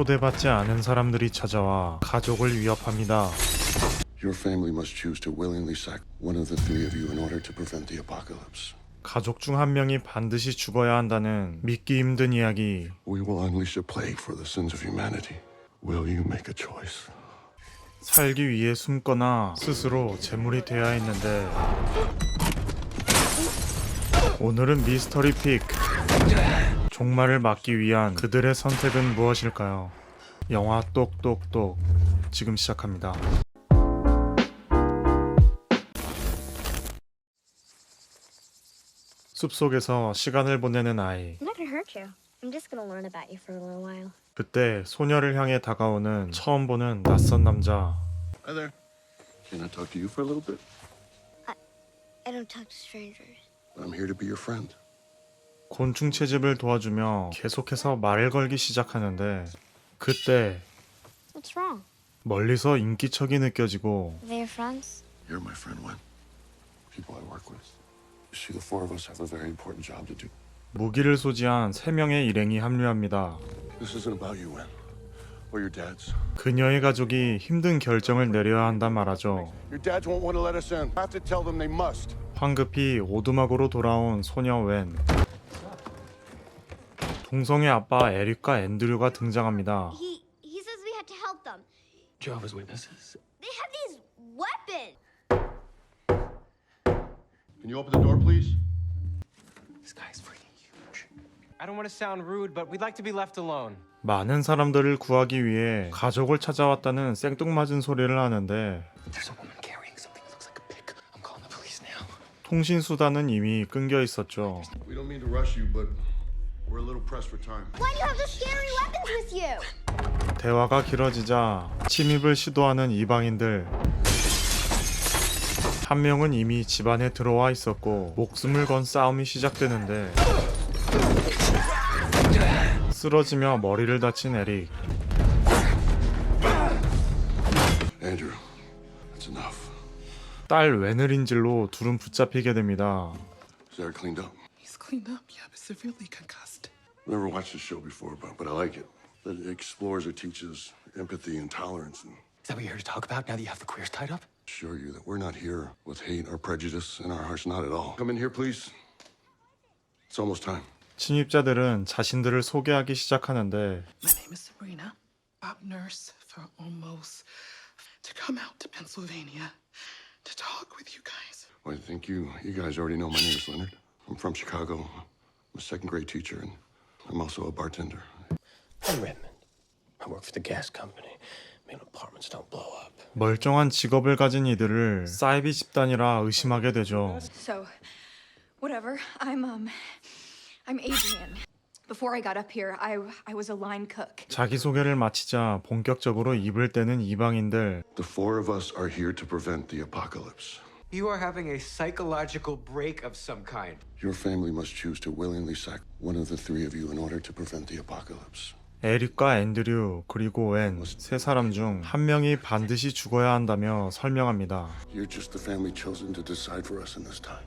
초대받지 않은 사람들이 찾아와 가족을 위협합니다. Your family must choose to willingly sack one of the three of you in order to prevent the apocalypse. 가족 중 한 명이 반드시 죽어야 한다는 믿기 힘든 이야기. We will unleash a plague for the sins of humanity. Will you make a choice? 살기 위해 숨거나 스스로 제물이 되어야 했는데 오늘은 미스터리 픽. 종말을 막기 위한 그들의 선택은 무엇일까요? 영화 똑똑똑 지금 시작합니다. 숲속에서 시간을 보내는 아이. I'm not gonna hurt you. I'm just gonna learn about you for a little while. 그때 소녀를 향해 다가오는 처음 보는 낯선 남자. Hi there. Can I talk to you for a little bit? I don't talk to strangers. I'm here to be your friend. 곤충 채집을 도와주며 계속해서 말을 걸기 시작하는데 그때 What's wrong? 멀리서 인기척이 느껴지고 Are they your friends? You're my friend, Wen. People I work with. You see, the four of us have a very important job to do. 무기를 소지한 3명의 일행이 합류합니다. This isn't about you, Wen. Or your dads. 그녀의 가족이 힘든 결정을 내려야 한단 말하죠. Your dads won't want to let us in. I have to tell them they must. 황급히 오두막으로 돌아온 소녀 웬. 동성의 아빠 에릭과 앤드류가 등장합니다. He says we had to help them. Jehovah's Witnesses. They have these weapons. Can you open the door, please? This guy's freaking huge. I don't want to sound rude, but we'd like to be left alone. 많은 사람들을 구하기 위해 가족을 찾아왔다는 생뚱맞은 소리를 하는데 There's a woman carrying something that looks like a pig. I'm calling the police now. 통신 수단은 이미 끊겨 있었죠. We don't mean to rush you, but we're a little pressed for time. Why do you have those scary weapons with you? 대화가 길어지자 침입을 시도하는 이방인들. 한 명은 이미 집안에 들어와 있었고 목숨을 건 싸움이 시작되는데 쓰러지며 머리를 다친 에릭. Andrew, that's enough. 딸 웬을 인질로 둘은 붙잡히게 됩니다. Is that cleaned up? He's cleaned up, yeah, but severely concussed. Never watched this show before, but I like it. That it explores or teaches empathy and tolerance and Is that what you're here to talk about now that you have the queers tied up? assure you that we're not here with hate or prejudice in our hearts, not at all. Come in here, please. It's almost time. 침입자들은 자신들을 소개하기 시작하는데 My name is Sabrina. Bob nurse for almost to come out to Pennsylvania to talk with you guys. Well, I think you guys already know my name is Leonard. I'm from Chicago. I'm a second grade teacher, and I'm also a bartender. I'm Redmond. I work for the gas company. Make apartments don't blow up. 멀쩡한 직업을 가진 이들을 사이비 집단이라 의심하게 되죠. So, whatever. I'm Adrian. Before I got up here, I was a line cook. 자기소개를 마치자 본격적으로 입을 떼는 이방인들. The four of us are here to prevent the apocalypse. You are having a psychological break of some kind. Your family must choose to willingly sack one of the three of you in order to prevent the apocalypse. 에릭과 앤드류 그리고 웬 세 사람 중 한 명이 반드시 죽어야 한다며 설명합니다. You're just the family chosen to decide for us in this time.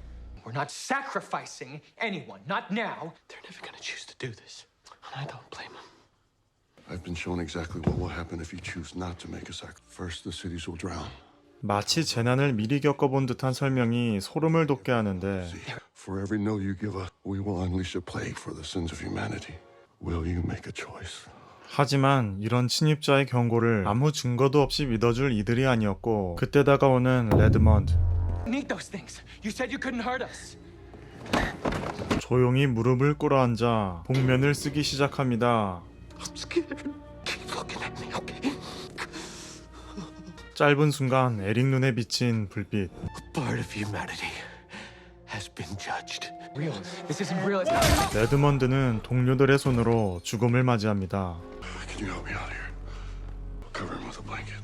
We're not sacrificing anyone, not now. They're never gonna choose to do this. And I don't blame them. I've been shown exactly what will happen if you choose not to make a sacrifice. First, the cities will drown. 마치 재난을 미리 겪어본 듯한 설명이 소름을 돋게 하는데 For every no you give us, we will unleash a plague for the sins of humanity. Will you make a choice? 하지만 이런 침입자의 경고를 아무 증거도 없이 믿어줄 이들이 아니었고 그때 다가오는 레드먼드. Need those things. You said you couldn't hurt us. 조용히 무릎을 꿇어앉아 복면을 쓰기 시작합니다. I'm scared. Keep looking at me, okay? 짧은 순간 에릭 눈에 비친 불빛. A part of humanity has been judged. Real. This isn't real. 레드먼드는 동료들의 손으로 죽음을 맞이합니다. Can you help me out here? Cover him with a blanket.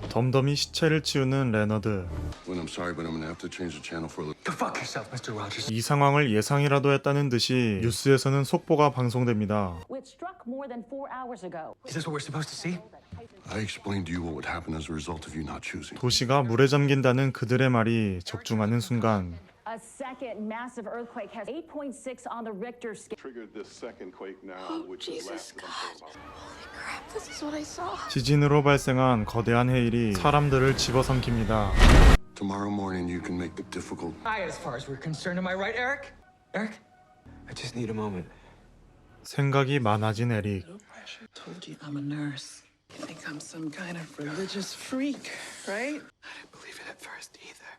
덤덤히 시체를 치우는 레너드. When I'm sorry, but I'm gonna have to change the channel for a little. Go fuck yourself, Mr. Rogers. 이 상황을 예상이라도 했다는 듯이 뉴스에서는 속보가 방송됩니다. which struck more than 4 hours ago. Is this what we're supposed to see? I explained to you what would happen as a result of you not choosing. 도시가 물에 잠긴다는 그들의 말이 적중하는 순간 A second massive earthquake has 8.6 on the Richter scale. Triggered this second quake now, which Jesus God. Holy crap, This is what I saw. 지진으로 발생한 거대한 해일이 사람들을 집어삼킵니다. Tomorrow morning, you can make the difficult. Hi, as far as we're concerned, am I right, Eric? Eric? I just need a moment. 생각이 많아진 에릭. Told you I'm a nurse. You think I'm some kind of religious freak, right? I didn't believe it at first either.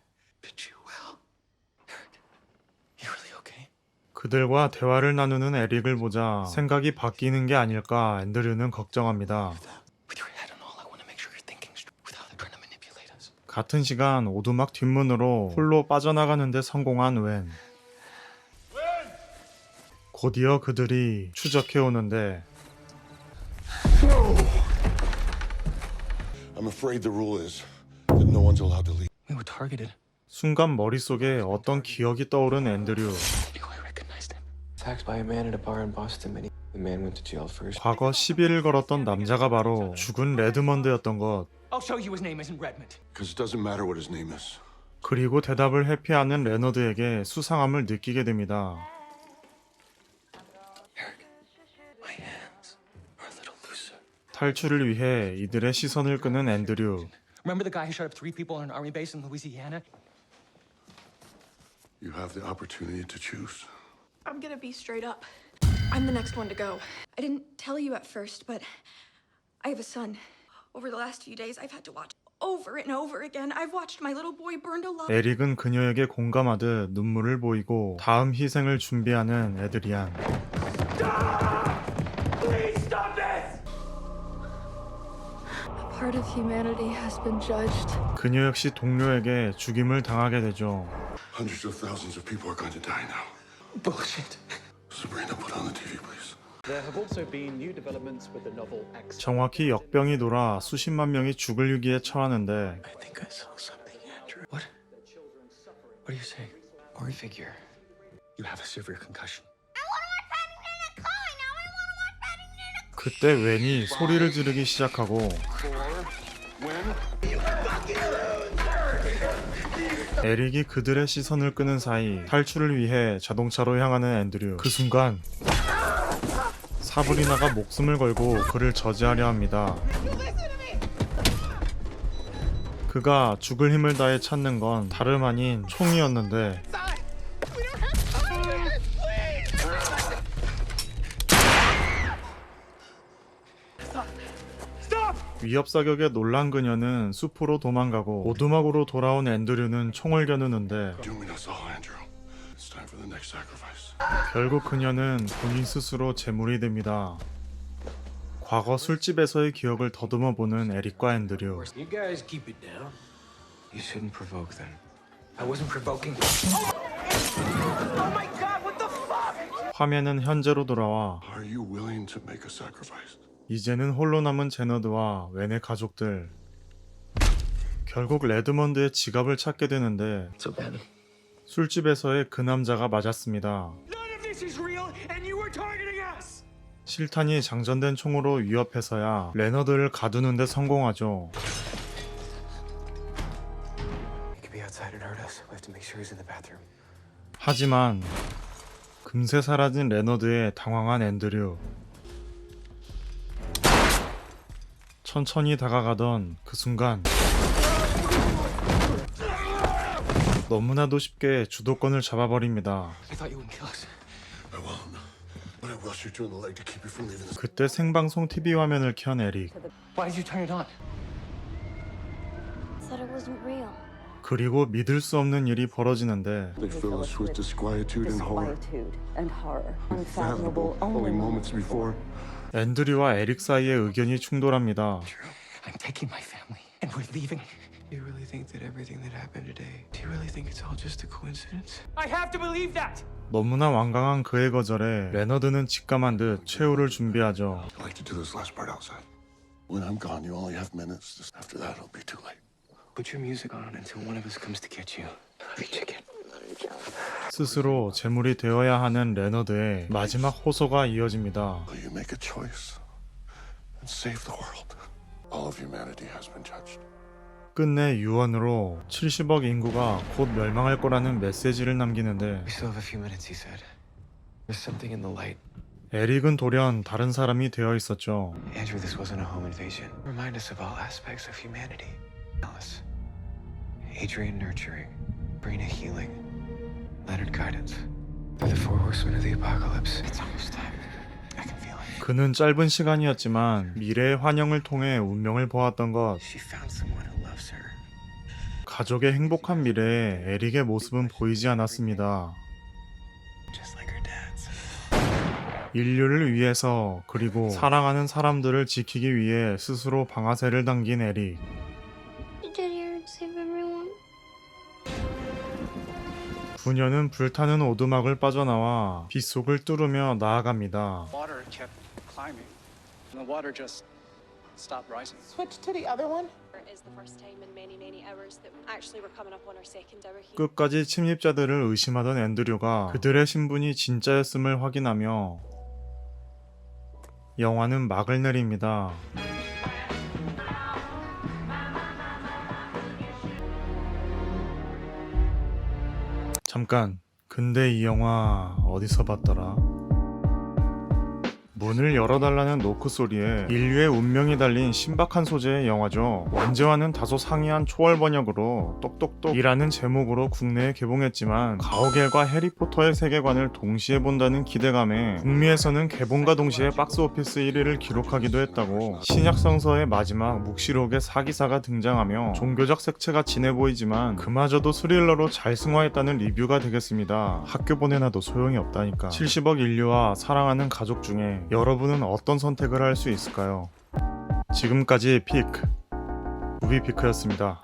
But you will. You really okay? 그들과 대화를 나누는 에릭을 보자 생각이 바뀌는 게 아닐까 앤드류는 걱정합니다. With your head and all, I want to make sure you're thinking straight without trying to manipulate us. 같은 시간 오두막 뒷문으로 홀로 빠져나가는데 성공한 웬. 곧이어 그들이 추적해 오는데 I'm afraid the rule is that no one's allowed to leave. We were targeted. 순간 머릿속에 어떤 기억이 떠오른 앤드류. Knew I recognized him. Attacked by a man at a bar in Boston. The man went to jail first. 과거 시비를 걸었던 남자가 바로 죽은 레드먼드였던 것. I'll show you his name isn't Redmond. Because it doesn't matter what his name is. 그리고 대답을 회피하는 레너드에게 수상함을 느끼게 됩니다. My hands are a little looser. 탈출을 위해 이들의 시선을 끄는 앤드류. Remember the guy who shot up 3 people on an army base in Louisiana? You have the opportunity to choose. I'm gonna be straight up. I'm the next one to go. I didn't tell you at first, but I have a son. Over the last few days, I've had to watch over and over again. I've watched my little boy burned alive. 에릭은 그녀에게 공감하듯 눈물을 보이고 다음 희생을 준비하는 에드리안. A part of humanity has been judged. 그녀 역시 동료에게 죽임을 당하게 되죠. Hundreds of thousands of people are going to die now. Bullshit. Sabrina, put on the TV, please. There have also been new developments with the novel X. 정확히 역병이 돌아 수십만 명이 죽을 위기에 처하는데 I think I saw something, Andrew. What? What are you saying? Or figure. You have a severe concussion. I want to watch Paddington in a car. Now I want to watch Paddington in a car. 그때 웬이 소리를 지르기 시작하고 에릭이 그들의 시선을 끄는 사이 탈출을 위해 자동차로 향하는 앤드류. 그 순간 사브리나가 목숨을 걸고 그를 저지하려 합니다. 그가 죽을 힘을 다해 찾는 건 다름 아닌 총이었는데 위협 사격에 놀란 그녀는 숲으로 도망가고 오두막으로 돌아온 앤드류는 총을 겨누는데 Doing us all, Andrew. It's time for the next sacrifice. 결국 그녀는 본인 스스로 제물이 됩니다. 과거 술집에서의 기억을 더듬어 보는 에릭과 앤드류. You guys keep it down. You shouldn't provoke them. I wasn't provoking. Oh my god, what the fuck? 화면은 현재로 돌아와 Are you willing to make a sacrifice? 이제는 홀로 남은 제너드와 웬의 가족들. 결국 레드먼드의 지갑을 찾게 되는데 So bad. 술집에서의 그 남자가 맞았습니다. None of this is real, and you were targeting us. 실탄이 장전된 총으로 위협해서야 레너드를 가두는 데 성공하죠. He could be outside and hurt us. We have to make sure he's in the bathroom. 하지만 금세 사라진 레너드에 당황한 앤드류. 천천히 다가가던 그 순간 너무나도 쉽게 주도권을 잡아버립니다. I thought you wouldn't kill us. I won't. But I will shoot you in the leg to keep you from leaving this. 그때 생방송 TV 화면을 켠 에릭. Why did you turn it on? Said it wasn't real. 그리고 믿을 수 없는 일이 벌어지는데 They fill us with disquietude and horror. and horror, Unfathomable. Only moments before. 앤드류와 에릭 사이의 의견이 충돌합니다. I'm taking my family, and we're leaving. Do you really think that everything that happened today, do you really think it's all just a coincidence? I have to believe that. 너무나 완강한 그의 거절에 레너드는 직감한 듯 최후를 준비하죠. I'd like to do this last part outside. When I'm gone, you only have minutes. After that, it'll be too late. Put your music on until one of us comes to get you. I love you, chicken. 스스로 제물이 되어야 하는 레너드의 마지막 호소가 이어집니다. Will you make a choice and save the world? All of humanity has been judged. 끝내 유언으로 70억 인구가 곧 멸망할 거라는 메시지를 남기는데 We still have a few minutes, he said. There's something in the light. 에릭은 돌연 다른 사람이 되어 있었죠. Andrew, this wasn't a home invasion. Remind us of all aspects of humanity. Alice. Adrian nurturing. Brina healing. Leonard guidance. They're the four horsemen of the apocalypse. It's almost time. I can feel it. 그는 짧은 시간이었지만 미래의 환영을 통해 운명을 보았던 것. She found someone who loves her. 가족의 행복한 미래에 에릭의 모습은 보이지 않았습니다. Just like her dad's. 인류를 위해서 그리고 사랑하는 사람들을 지키기 위해 스스로 방아쇠를 당긴 에릭. You did here to save everyone. 부녀는 불타는 오두막을 빠져나와 빗속을 뚫으며 나아갑니다. Water kept climbing, and the water just stopped rising. Switch to the other one. Is the first time in many hours that actually we're coming up on our second hour here. 끝까지 침입자들을 의심하던 앤드류가 그들의 신분이 진짜였음을 확인하며 영화는 막을 내립니다. 잠깐, 근데 이 영화 어디서 봤더라? 문을 열어달라는 노크 소리에 인류의 운명이 달린 신박한 소재의 영화죠. 원제와는 다소 상이한 초월 번역으로 똑똑똑이라는 제목으로 국내에 개봉했지만 가오갤과 해리포터의 세계관을 동시에 본다는 기대감에 북미에서는 개봉과 동시에 박스오피스 1위를 기록하기도 했다고. 신약성서의 마지막 묵시록에 사기사가 등장하며 종교적 색채가 진해 보이지만 그마저도 스릴러로 잘 승화했다는 리뷰가 되겠습니다. 학교 보내놔도 소용이 없다니까. 70억 인류와 사랑하는 가족 중에 여러분은 어떤 선택을 할 수 있을까요? 지금까지 피크 무비피크였습니다.